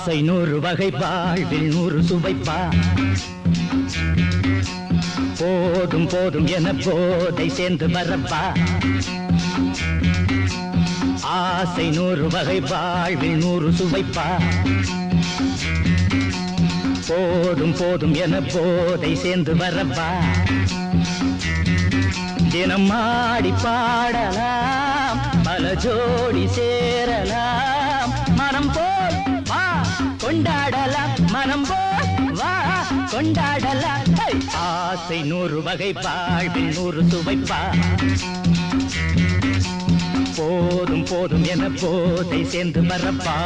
ஆசை 100 வகை வாழ்வில் 100 சுவைப்பா போதும் போதும் என போதை சேர்ந்து வரப்பா ஆசை 100 வகை வாழ்வில் 100 சுவைப்பா போதும் போதும் என போதை சேர்ந்து வரப்பா தினம் ஆடி பாடலாம் பல ஜோடி சேரலாம் மனம் போல் வா கொண்டாடலாம் மனம் போல் வா கொண்டாடலாம் ஆசை 100 வகை வாழ்வில் 100 சுவைப்பா போதும் போதும் என போதை சேர்ந்து வரப்பா